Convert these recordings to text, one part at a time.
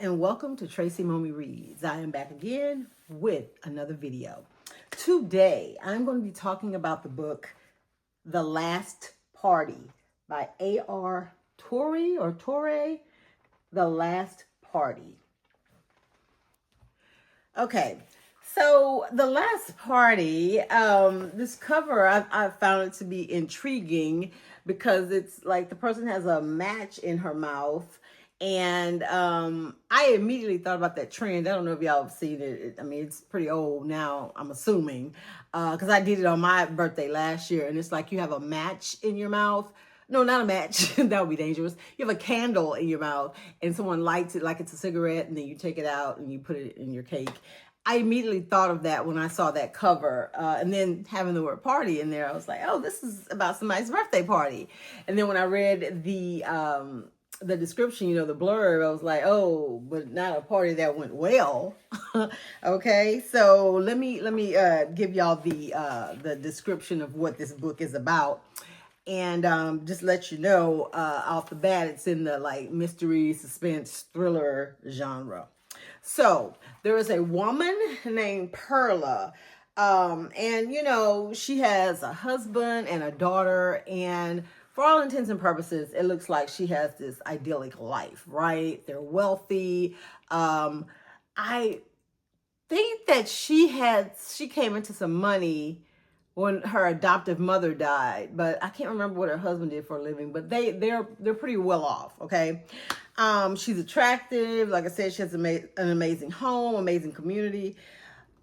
and welcome to Tracy Mommy Reads. I am back again with another video. Today, I'm going to be talking about the book, The Last Party by A.R. Torre, The Last Party. Okay, so The Last Party, this cover, I found it to be intriguing because it's like the person has a match in her mouth. And I immediately thought about that trend. I don't know if y'all have seen it. I mean, it's pretty old now, I'm assuming, because I did it on my birthday last year. And it's like you have a match in your mouth. No, not a match. That would be dangerous. You have a candle in your mouth and someone lights it like it's a cigarette, and then you take it out and you put it in your cake. I immediately thought of that when I saw that cover, and then having the word party in there, I was like, oh, this is about somebody's birthday party. And then when I read the description, the blurb, I was like, oh, but not a party that went well. Okay, so let me give y'all the description of what this book is about. And just let you know off the bat, it's in the like mystery, suspense, thriller genre. So there is a woman named Perla. And she has a husband and a daughter, and for all intents and purposes, it looks like she has this idyllic life, right? They're wealthy. I think that she came into some money when her adoptive mother died, but I can't remember what her husband did for a living, but they're pretty well off, okay? She's attractive. Like I said, she has an amazing home, amazing community,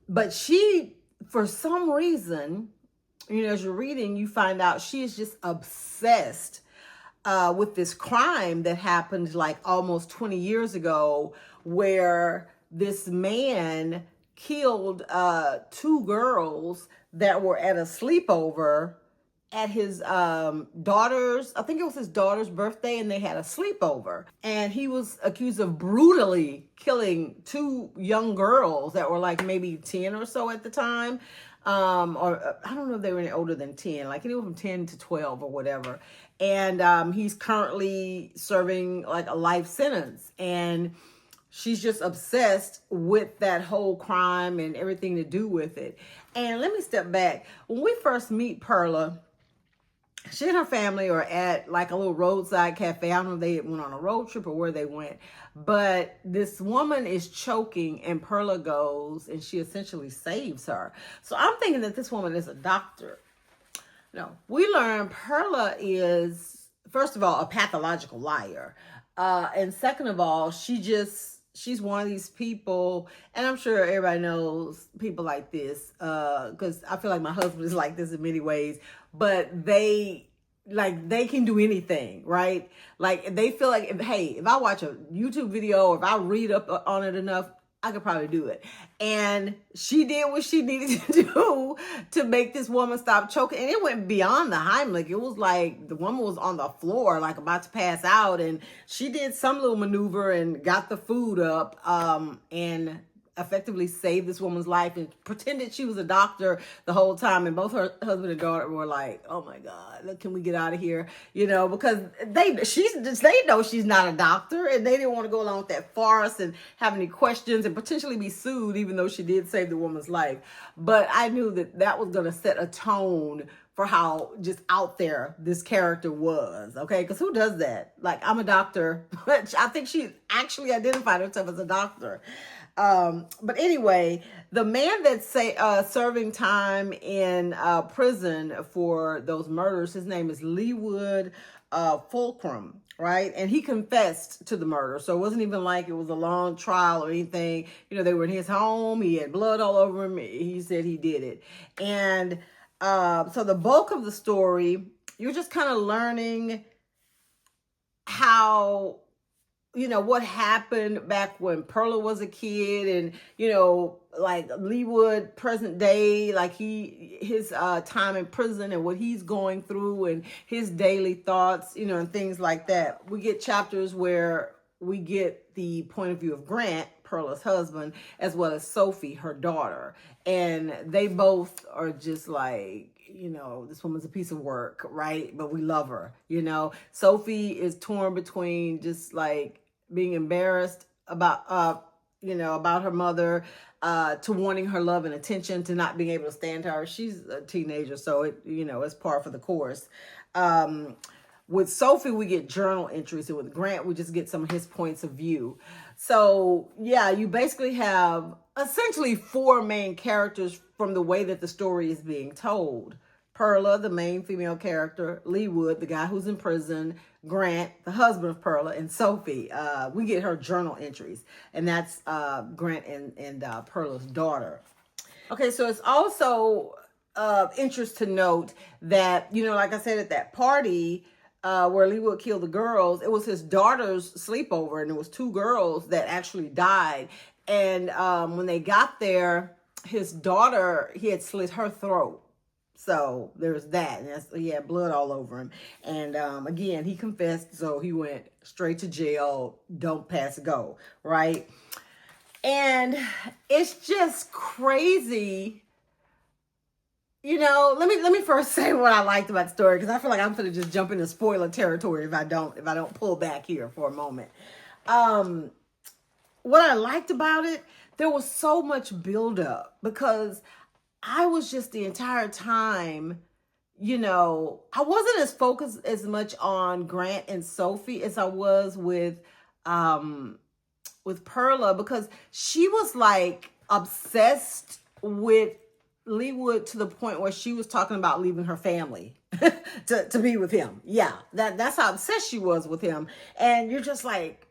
but she, for some reason, as you're reading, you find out she is just obsessed with this crime that happened like almost 20 years ago, where this man killed two girls that were at a sleepover at his daughter's, I think it was his daughter's birthday, and they had a sleepover. And he was accused of brutally killing two young girls that were like maybe 10 or so at the time. Or I don't know if they were any older than 10, like anywhere from 10 to 12 or whatever. And he's currently serving like a life sentence. And she's just obsessed with that whole crime and everything to do with it. And let me step back. When we first meet Perla, she and her family are at like a little roadside cafe. I don't know if they went on a road trip or where they went, but this woman is choking and Perla goes and she essentially saves her. So I'm thinking that this woman is a doctor. No, we learn Perla is, first of all, a pathological liar. And second of all, she's one of these people, and I'm sure everybody knows people like this, because I feel like my husband is like this in many ways, but they can do anything, right? Like they feel like, if I watch a YouTube video or if I read up on it enough, I could probably do it. And she did what she needed to do to make this woman stop choking. And it went beyond the Heimlich. It was like the woman was on the floor, like about to pass out. And she did some little maneuver and got the food up and effectively saved this woman's life and pretended she was a doctor the whole time. And both her husband and daughter were like, oh my God, look, can we get out of here? Because they know she's not a doctor, and they didn't want to go along with that farce and have any questions and potentially be sued, even though she did save the woman's life. But I knew that was going to set a tone for how just out there this character was, okay? Because who does that? Like, I'm a doctor, but I think she actually identified herself as a doctor. But anyway, the man that's serving time in prison for those murders, his name is Leewood Fulcrum, right? And he confessed to the murder. So it wasn't even like it was a long trial or anything. They were in his home. He had blood all over him. He said he did it. And so the bulk of the story, you're just kind of learning how, what happened back when Perla was a kid, and, like Leewood present day, like his time in prison and what he's going through and his daily thoughts, and things like that. We get chapters where we get the point of view of Grant, Perla's husband, as well as Sophie, her daughter. And they both are just like, this woman's a piece of work, right? But we love her, Sophie is torn between just like being embarrassed about about her mother, to wanting her love and attention, to not being able to stand her. She's a teenager, so it's par for the course. With Sophie, we get journal entries, and with Grant, we just get some of his points of view. So yeah, you basically have essentially four main characters from the way that the story is being told. Perla, the main female character, Leewood, the guy who's in prison, Grant, the husband of Perla, and Sophie. We get her journal entries, and that's Grant and Perla's daughter. Okay, so it's also interest to note that, like I said, at that party where Leewood killed the girls, it was his daughter's sleepover, and it was two girls that actually died. And when they got there, his daughter, he had slit her throat. So there's that. And he had blood all over him. And again, he confessed, so he went straight to jail. Don't pass go, right? And it's just crazy. Let me first say what I liked about the story, because I feel like I'm gonna just jump into spoiler territory if I don't pull back here for a moment. What I liked about it, there was so much buildup, because I was just the entire time, I wasn't as focused as much on Grant and Sophie as I was with Perla, because she was like obsessed with Leewood to the point where she was talking about leaving her family to be with him. Yeah, that's how obsessed she was with him. And you're just like,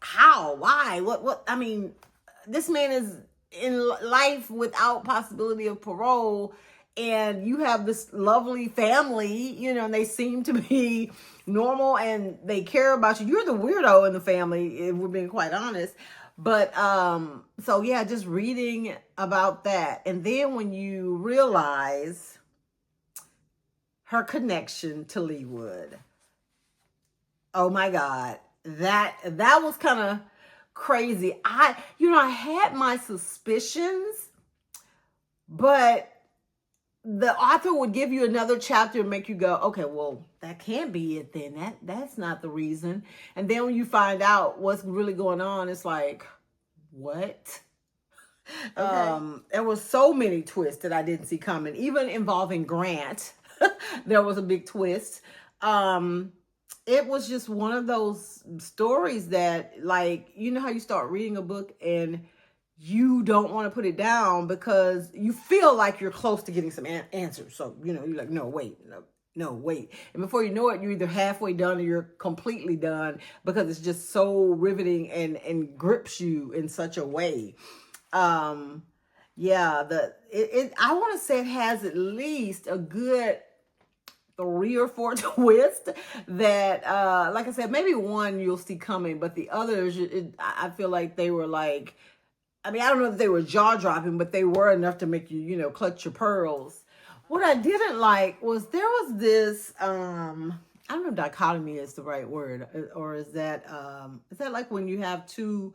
how? Why? What? I mean, this man is in life without possibility of parole, and you have this lovely family, and they seem to be normal and they care about you. You're the weirdo in the family, if we're being quite honest. But so yeah, just reading about that, and then when you realize her connection to Leewood, oh my God, that was kind of crazy. I had my suspicions, but the author would give you another chapter and make you go, okay, well, that can't be it then. That's not the reason. And then when you find out what's really going on, it's like, what? Okay. There was so many twists that I didn't see coming, even involving Grant. There was a big twist. It was just one of those stories that, like, how you start reading a book and you don't want to put it down because you feel like you're close to getting some answers. So, you're like, no, wait. And before you know it, you're either halfway done or you're completely done, because it's just so riveting and grips you in such a way. I want to say it has at least a good 3 or 4 twists that, like I said, maybe one you'll see coming, but the others, I feel like they were like, I mean, I don't know if they were jaw-dropping, but they were enough to make you, clutch your pearls. What I didn't like was there was this, I don't know if dichotomy is the right word, or is that like when you have two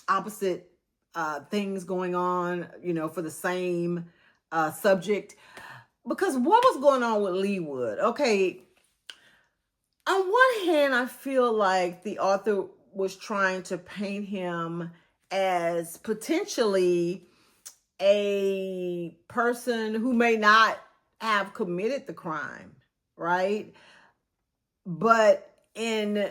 opposite things going on, for the same subject? Because what was going on with Leewood? Okay, on one hand, I feel like the author was trying to paint him as potentially a person who may not have committed the crime, right? But in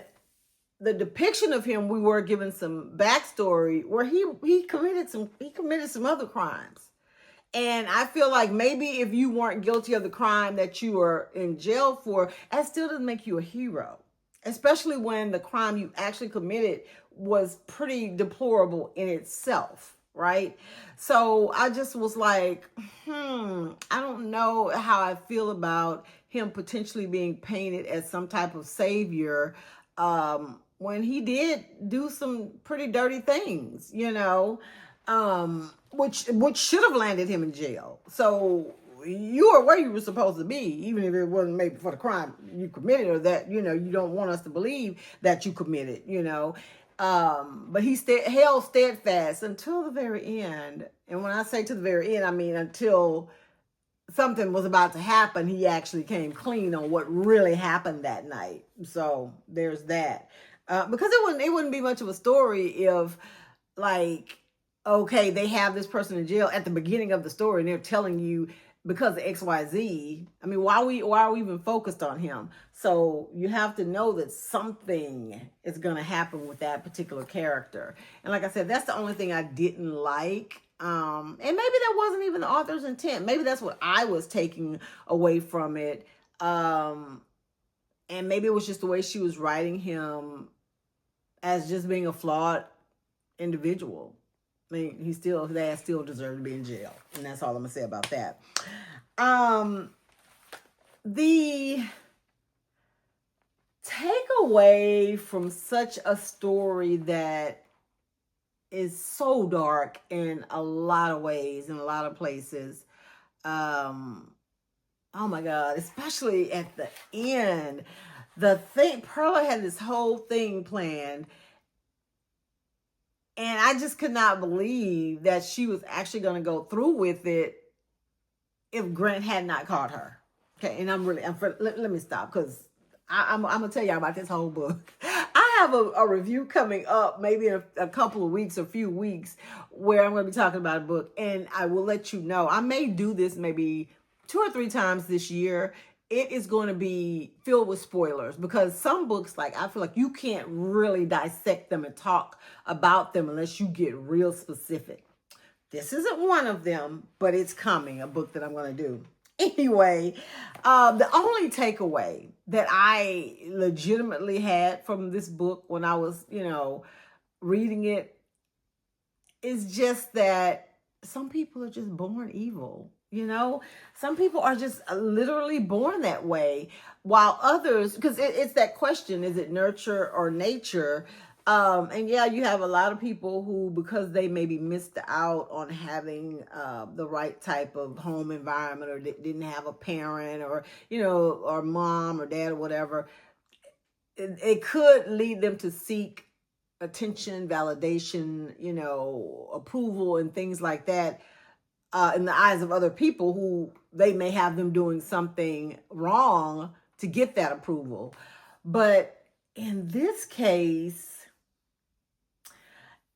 the depiction of him, we were given some backstory where he committed some other crimes. And I feel like maybe if you weren't guilty of the crime that you were in jail for, that still doesn't make you a hero, especially when the crime you actually committed was pretty deplorable in itself, right? So I just was like, I don't know how I feel about him potentially being painted as some type of savior when he did do some pretty dirty things, which should have landed him in jail. So you were where you were supposed to be, even if it wasn't maybe for the crime you committed, or that, you don't want us to believe that you committed, but he held steadfast until the very end. And when I say to the very end, I mean until something was about to happen, he actually came clean on what really happened that night. So there's that. Because it wouldn't be much of a story if, like, okay, they have this person in jail at the beginning of the story and they're telling you because of XYZ. I mean, why are we even focused on him? So you have to know that something is going to happen with that particular character. And like I said, that's the only thing I didn't like. And maybe that wasn't even the author's intent. Maybe that's what I was taking away from it. And maybe it was just the way she was writing him as just being a flawed individual. I mean, he still deserved to be in jail, and that's all I'm gonna say about that. The takeaway from such a story that is so dark in a lot of ways, in a lot of places. Oh my God, especially at the end. Perla had this whole thing planned, and I just could not believe that she was actually going to go through with it if Grant had not caught her. Okay, and let me stop, because I'm going to tell you about this whole book. I have a review coming up, maybe in a couple of weeks, a few weeks, where I'm going to be talking about a book, and I will let you know. I may do this maybe 2 or 3 times this year. It is going to be filled with spoilers, because some books, like, I feel like you can't really dissect them and talk about them unless you get real specific. This isn't one of them, but it's coming, a book that I'm going to do. Anyway, the only takeaway that I legitimately had from this book when I was, reading it is just that some people are just born evil. Some people are just literally born that way, while others, because it's that question, is it nurture or nature? And yeah, you have a lot of people who, because they maybe missed out on having the right type of home environment, or didn't have a parent, or, or mom or dad or whatever, it could lead them to seek attention, validation, approval and things like that. In the eyes of other people who they may have them doing something wrong to get that approval. But in this case,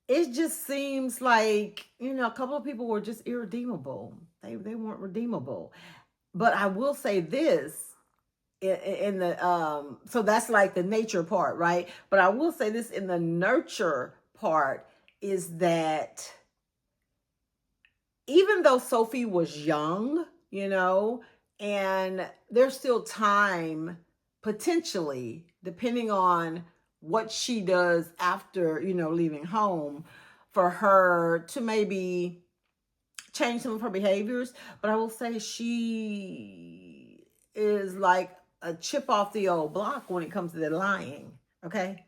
it just seems like, a couple of people were just irredeemable. They weren't redeemable. But I will say this, in the so that's like the nature part, right? But I will say this, in the nurture part, is that even though Sophie was young, and there's still time, potentially, depending on what she does after, leaving home, for her to maybe change some of her behaviors. But I will say she is like a chip off the old block when it comes to the lying. Okay.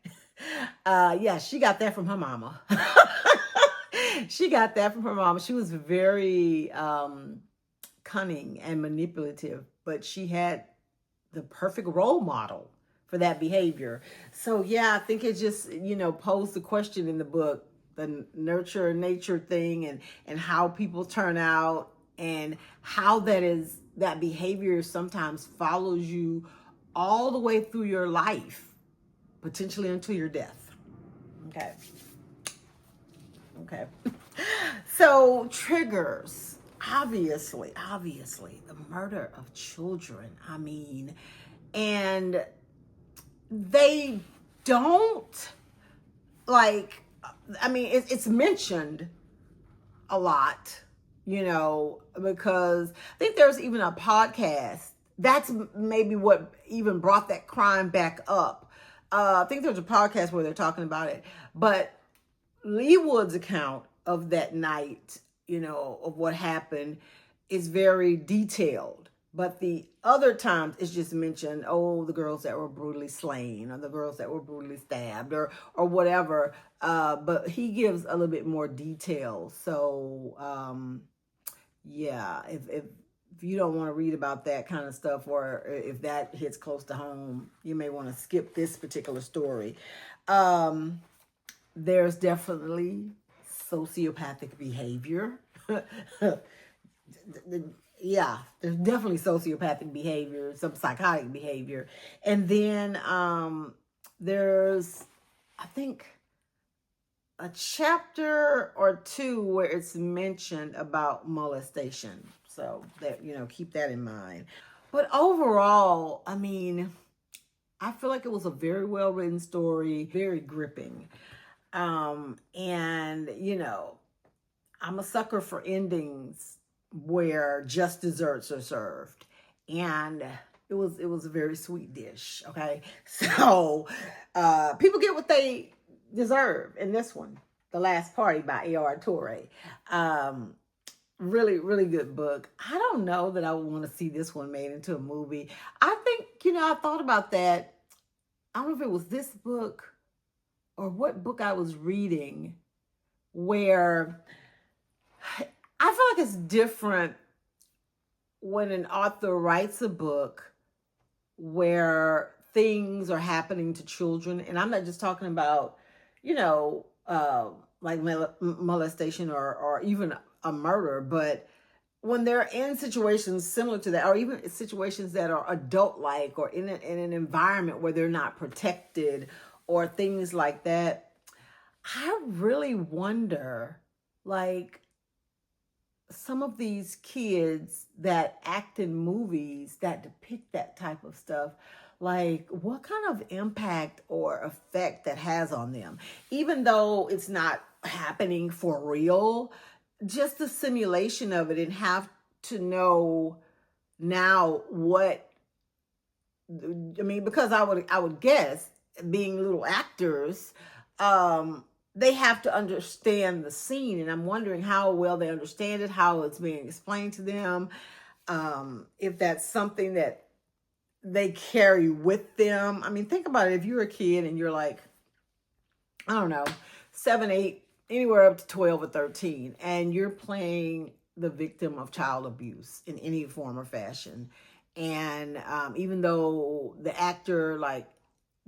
Yeah, she got that from her mama. She got that from her mom. She was very cunning and manipulative, but she had the perfect role model for that behavior. So yeah, I think it just, posed the question in the book, the nurture and nature thing, and how people turn out, and how that behavior sometimes follows you all the way through your life, potentially until your death. Okay. So triggers, obviously, the murder of children. I mean, and they don't it's mentioned a lot, because I think there's even a podcast. That's maybe what even brought that crime back up. I think there's a podcast where they're talking about it, but Lee Wood's account of that night, of what happened, is very detailed. But the other times it's just mentioned, the girls that were brutally slain, or the girls that were brutally stabbed, or whatever. But he gives a little bit more detail. So, yeah, if you don't want to read about that kind of stuff, or if that hits close to home, you may want to skip this particular story. There's definitely sociopathic behavior. Yeah, there's definitely sociopathic behavior, some psychotic behavior. And then there's I think, a chapter or two where it's mentioned about molestation. So that, keep that in mind. But overall, I mean, I feel like it was a very well written story, very gripping. And, I'm a sucker for endings where just desserts are served. And it was a very sweet dish. Okay. So people get what they deserve in this one. The Last Party by A.R. Torre. Really, really good book. I don't know that I would want to see this one made into a movie. I think, I thought about that. I don't know if it was this book or what book I was reading where I feel like it's different when an author writes a book where things are happening to children. And I'm not just talking about, like molestation or even a murder, but when they're in situations similar to that, or even situations that are adult-like, or in an environment where they're not protected, or things like that, I really wonder, like, some of these kids that act in movies that depict that type of stuff, like, what kind of impact or effect that has on them, even though it's not happening for real, just the simulation of it, and have to know now what, I mean, because I would guess, being little actors, they have to understand the scene, and I'm wondering how well they understand it, how it's being explained to them, if that's something that they carry with them. I mean, think about it. If you're a kid and you're like, I don't know, 7, 8, anywhere up to 12 or 13, and you're playing the victim of child abuse in any form or fashion, and even though the actor, like,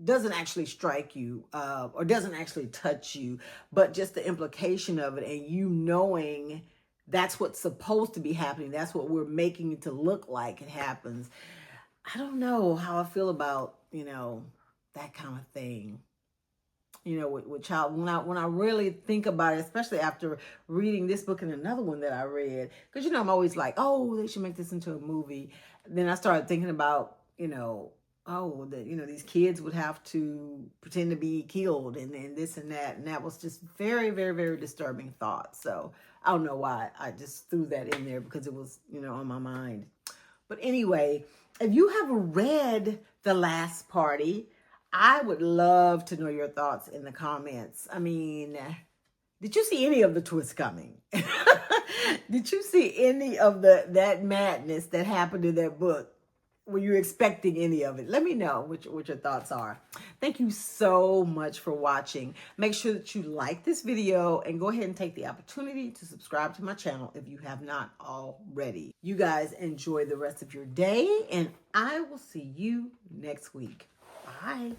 doesn't actually strike you, or doesn't actually touch you, but just the implication of it, and knowing that's what's supposed to be happening, that's what we're making it to look like it happens. I don't know how I feel about, that kind of thing. With child, when I really think about it, especially after reading this book and another one that I read, because I'm always like, oh, they should make this into a movie. Then I started thinking about, oh, that these kids would have to pretend to be killed, and this and that was just very, very, very disturbing thought. So I don't know why I just threw that in there, because it was on my mind. But anyway, if you have read The Last Party, I would love to know your thoughts in the comments. I mean, did you see any of the twists coming? Did you see any of that madness that happened in that book? Were you expecting any of it? Let me know what your thoughts are. Thank you so much for watching. Make sure that you like this video, and go ahead and take the opportunity to subscribe to my channel if you have not already. You guys enjoy the rest of your day, and I will see you next week. Bye.